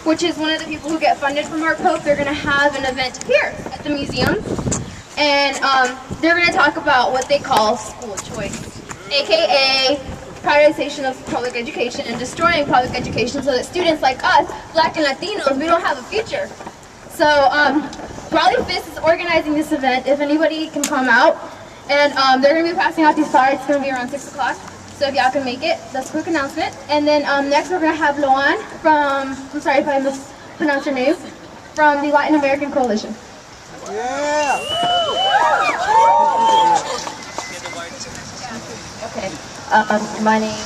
which is one of the people who get funded from our Pope. They're going to have an event here at the museum, and they're going to talk about what they call school choice, aka privatization of public education and destroying public education so that students like us, Black and Latinos, we don't have a future. So Raleigh FIST is organizing this event, if anybody can come out, and they're going to be passing out these flyers. It's going to be around 6 o'clock, so if y'all can make it, that's a quick announcement. And then next we're going to have Loan from, I'm sorry if I mispronounced your name, from the Latin American Coalition. Yeah! Okay, my name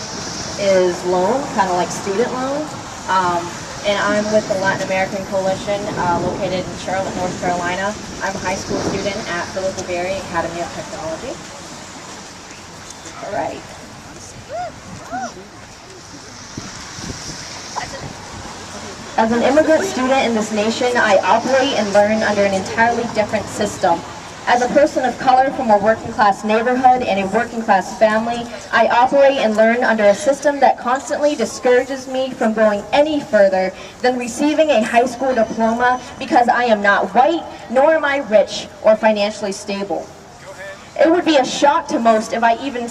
is Loan, kind of like student loan, and I'm with the Latin American Coalition located in Charlotte, North Carolina. I'm a high school student at Philip Berry Academy of Technology. All right. As an immigrant student in this nation, I operate and learn under an entirely different system. As a person of color from a working class neighborhood and a working class family, I operate and learn under a system that constantly discourages me from going any further than receiving a high school diploma because I am not white, nor am I rich or financially stable. It would be a shock to most if I even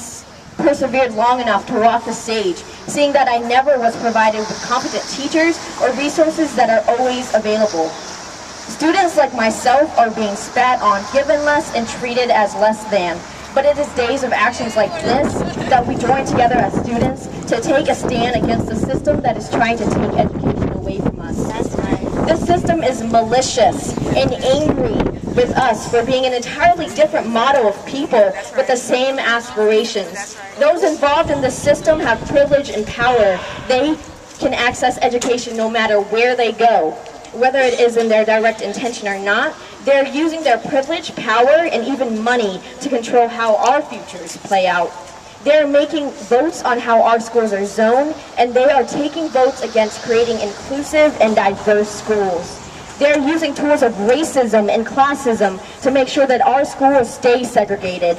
persevered long enough to walk the stage, seeing that I never was provided with competent teachers or resources that are always available. Students like myself are being spat on, given less, and treated as less than. But it is days of actions like this that we join together as students to take a stand against the system that is trying to take education away from us. That's right. This system is malicious and angry with us for being an entirely different model of people with the same aspirations. Those involved in this system have privilege and power. They can access education no matter where they go. Whether it is in their direct intention or not, they're using their privilege, power, and even money to control how our futures play out. They're making votes on how our schools are zoned, and they are taking votes against creating inclusive and diverse schools. They're using tools of racism and classism to make sure that our schools stay segregated.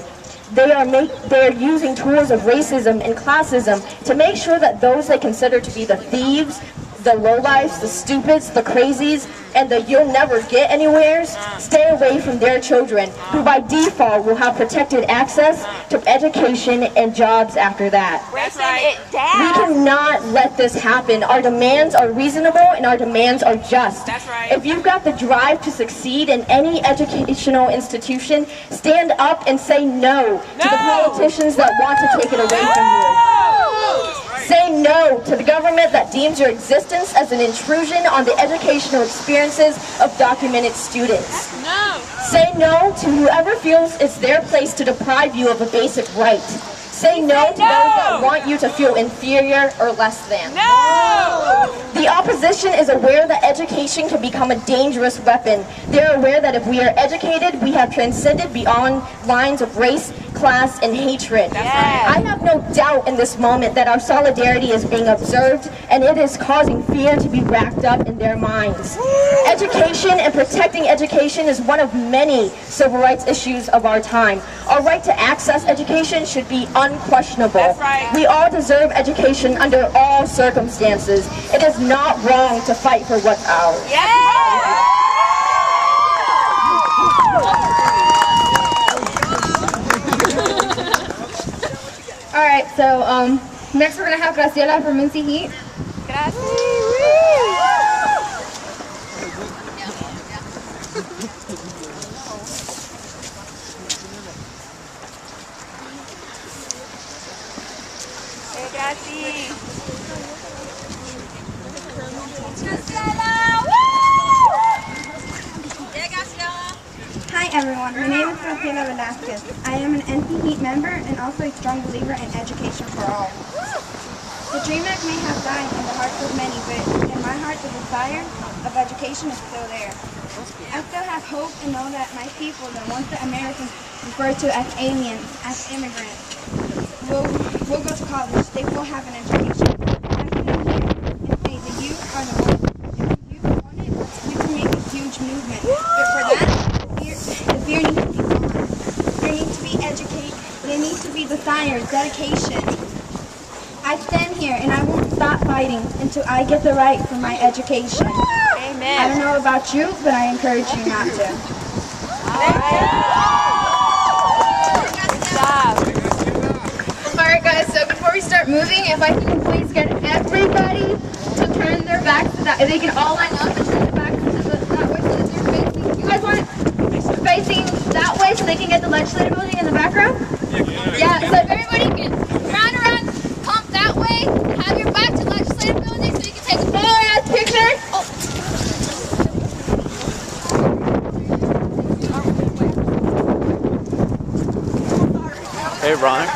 They're using tools of racism and classism to make sure that those they consider to be the thieves, the lowlifes, the stupids, the crazies, and the you'll never get anywheres stay away from their children, who by default will have protected access to education and jobs after that. That's right. We cannot let this happen. Our demands are reasonable and our demands are just. That's right. If you've got the drive to succeed in any educational institution, stand up and say no to the politicians that want to take it away from you. Say no to the government that deems your existence as an intrusion on the educational experiences of documented students. No. Say no to whoever feels it's their place to deprive you of a basic right. Say no to those that want you to feel inferior or less than. No! The opposition is aware that education can become a dangerous weapon. They're aware that if we are educated, we have transcended beyond lines of race, class, and hatred. That's right. I have no doubt in this moment that our solidarity is being observed, and it is causing fear to be racked up in their minds. Education and protecting education is one of many civil rights issues of our time. Our right to access education should be unquestionable. That's right. We all deserve education under all circumstances. It is not wrong to fight for what's ours. Yeah! All right, so next we're gonna have Graciela from NCGA. Hi everyone, my name is Graciela Velasquez. I am an NCGA member and also a strong believer in education for all. The dream act may have died in the hearts of many, but in my heart the desire of education is still there. I still have hope and know that my people, that once the Americans referred to as aliens, as immigrants, will go to college. They will have an education. I stand here and say the youth are the ones. If the youth want it, we can make a huge movement. But for that, the fear needs to be gone. There needs to be education. There needs to be desire, dedication. I stand here and I won't stop fighting until I get the right for my education. Amen. I don't know about you, but I encourage you not to. Good job. Alright guys, so before we start moving, if I can please get everybody to turn their backs to that, if they can all line up and turn their backs to that way so that they're facing, you guys want it facing that way so they can get the legislative building in the background? Yeah, so if everybody can round around, pump that way, and have your back to the legislative building so you can take a photo-ass picture. Hey Ron,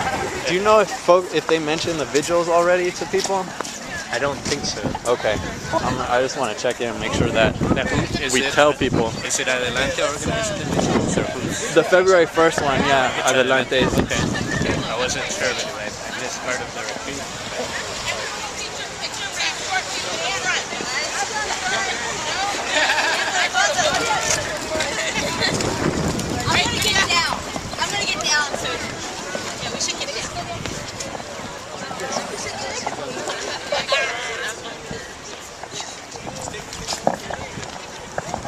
do you know if they mentioned the vigils already to people? I don't think so. Okay, I just want to check in and make sure that we tell people. Is it Adelante organizing the vigils or who's? The February 1st one, yeah, It's Adelante. Okay. I wasn't sure anyway. I just heard of the retreat. I'm gonna get down, so yeah, we should get down.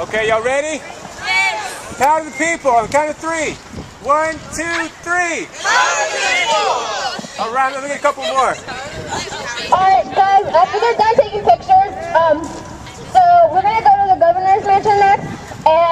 Okay, y'all ready? Yes! Count of the people on the count of 3. 1, 2, 3. All right, let me get a couple more. Alright guys, after they're done taking pictures, so we're going to go to the governor's mansion next, and